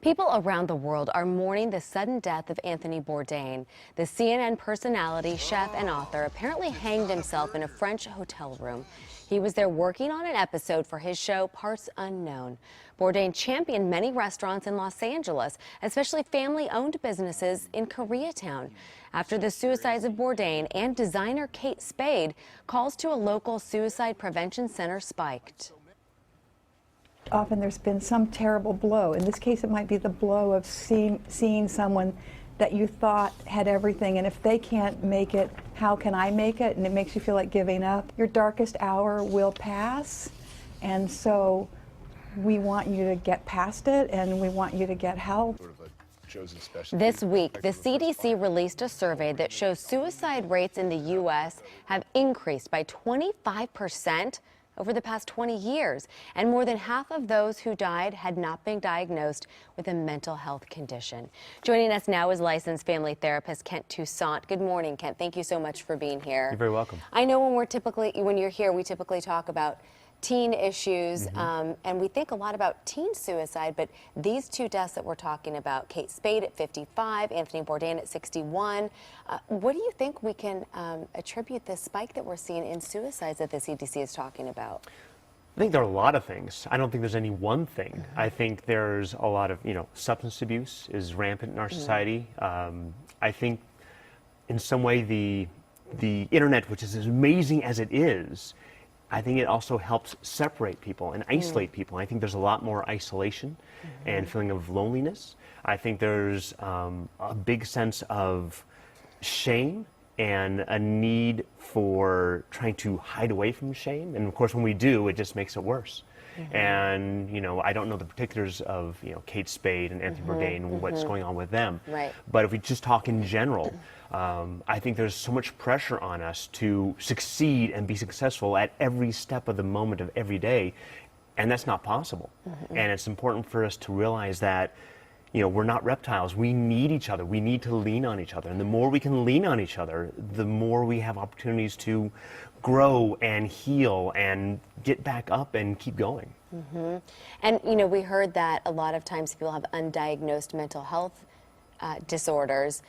People around the world are mourning the sudden death of Anthony Bourdain. The CNN personality, chef, and author apparently hanged himself in a French hotel room. He was there working on an episode for his show, Parts Unknown. Bourdain championed many restaurants in Los Angeles, especially family-owned businesses in Koreatown. After the suicides of Bourdain and designer Kate Spade, calls to a local suicide prevention center spiked. Often there's been some terrible blow. In this case, it might be the blow of seeing someone that you thought had everything, and if they can't make it, how can I make it? And it makes you feel like giving up. Your darkest hour will pass, and so we want you to get past it, and we want you to get help. This week, the CDC released a survey that shows suicide rates in the U.S. have increased by 25% over the past 20 years, and more than half of those who died had not been diagnosed with a mental health condition. Joining us now is licensed family therapist Kent Toussaint. Good morning, Kent. Thank you so much for being here. You're very welcome. I know when you're here, we typically talk about teen issues, and we think a lot about teen suicide, but these two deaths that we're talking about, Kate Spade at 55, Anthony Bourdain at 61, what do you think we can attribute this spike that we're seeing in suicides that the CDC is talking about? I think there are a lot of things. I don't think there's any one thing. I think there's a lot of, substance abuse is rampant in our society. I think in some way the internet, which is as amazing as it is, I think it also helps separate people and isolate people. I think there's a lot more isolation and feeling of loneliness. I think there's a big sense of shame and a need for trying to hide away from shame. And of course, when we do, it just makes it worse. And, I don't know the particulars of, Kate Spade and Anthony Bourdain and what's going on with them. Right. But if we just talk in general, I think there's so much pressure on us to succeed and be successful at every step of the moment of every day, and that's not possible. And it's important for us to realize that, we're not reptiles. We need each other. We need to lean on each other. And the more we can lean on each other, the more we have opportunities to grow and heal and get back up and keep going. And, we heard that a lot of times people have undiagnosed mental health disorders.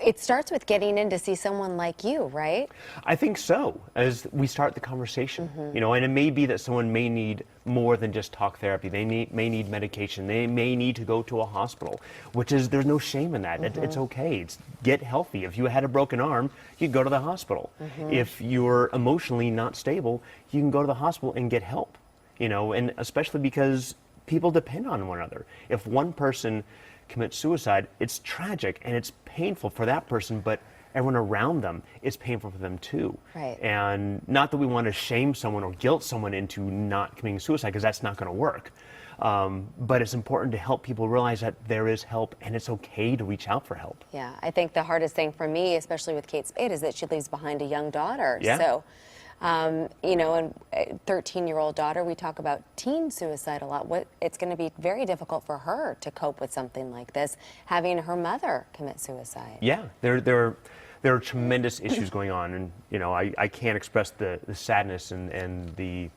It starts with getting in to see someone like you, right? I think so, as we start the conversation. And it may be that someone may need more than just talk therapy. They may need medication. They may need to go to a hospital, there's no shame in that. It's okay. Get healthy. If you had a broken arm, you go to the hospital. If you're emotionally not stable, you can go to the hospital and get help. And especially because people depend on one another. If one person commit suicide, it's tragic and it's painful for that person, but everyone around them is painful for them too. Right. And not that we want to shame someone or guilt someone into not committing suicide, because that's not going to work. But it's important to help people realize that there is help and it's okay to reach out for help. Yeah, I think the hardest thing for me, especially with Kate Spade, is that she leaves behind a young daughter. Yeah. So, and a 13-year-old daughter, we talk about teen suicide a lot. It's going to be very difficult for her to cope with something like this, having her mother commit suicide. Yeah, there are tremendous issues going on, and I can't express the sadness and the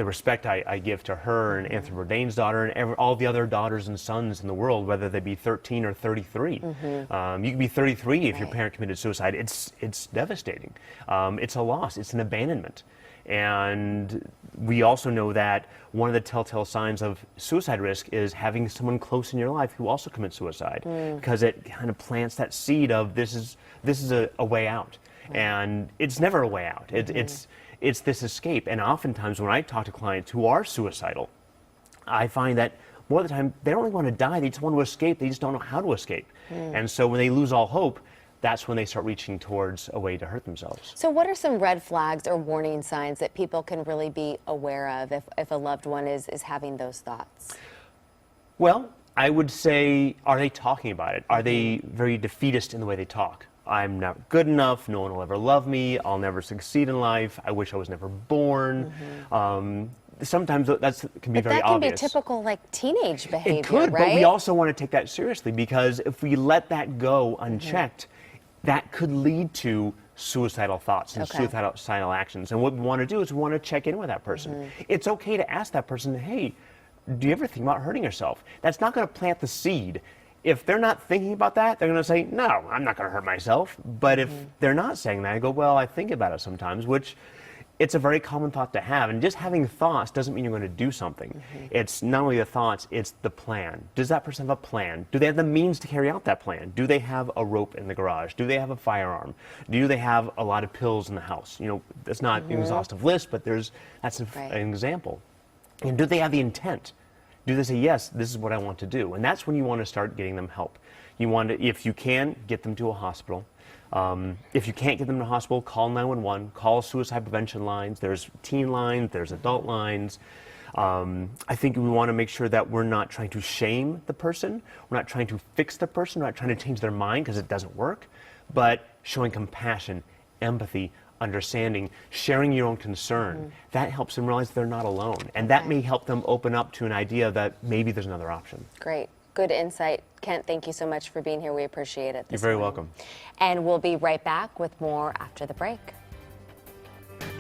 respect I give to her and Anthony Bourdain's daughter and all the other daughters and sons in the world, whether they be 13 or 33. You can be 33 if your parent committed suicide. It's devastating. It's a loss. It's an abandonment. And we also know that one of the telltale signs of suicide risk is having someone close in your life who also commits suicide, because it kind of plants that seed of this is a way out. And it's never a way out. It's this escape. And oftentimes when I talk to clients who are suicidal, I find that more of the time they don't really want to die, they just want to escape, they just don't know how to escape. And so when they lose all hope, that's when they start reaching towards a way to hurt themselves. So what are some red flags or warning signs that people can really be aware of if a loved one is having those thoughts? Well, I would say, are they talking about it? Are they very defeatist in the way they talk? I'm not good enough, no one will ever love me, I'll never succeed in life, I wish I was never born. Sometimes that can be very obvious. That can be typical teenage behavior, It could, right? but we also want to take that seriously, because if we let that go unchecked, that could lead to suicidal thoughts and suicidal actions. And what we want to do is we want to check in with that person. It's okay to ask that person, hey, do you ever think about hurting yourself? That's not going to plant the seed. If they're not thinking about that, they're going to say, no, I'm not going to hurt myself. But if they're not saying that, I go, well, I think about it sometimes, which it's a very common thought to have. And just having thoughts doesn't mean you're going to do something. It's not only the thoughts, it's the plan. Does that person have a plan? Do they have the means to carry out that plan? Do they have a rope in the garage? Do they have a firearm? Do they have a lot of pills in the house? You know, that's not an exhaustive list, but that's an example. And do they have the intent? Do they say, yes, this is what I want to do? And that's when you want to start getting them help. You want to, if you can, get them to a hospital. If you can't get them to a hospital, call 911, call suicide prevention lines. There's teen lines, there's adult lines. I think we want to make sure that we're not trying to shame the person. We're not trying to fix the person. We're not trying to change their mind because it doesn't work. But showing compassion, empathy, understanding, sharing your own concern, that helps them realize they're not alone. And that may help them open up to an idea that maybe there's another option. Great. Good insight. Kent, thank you so much for being here. We appreciate it. You're very welcome. And we'll be right back with more after the break.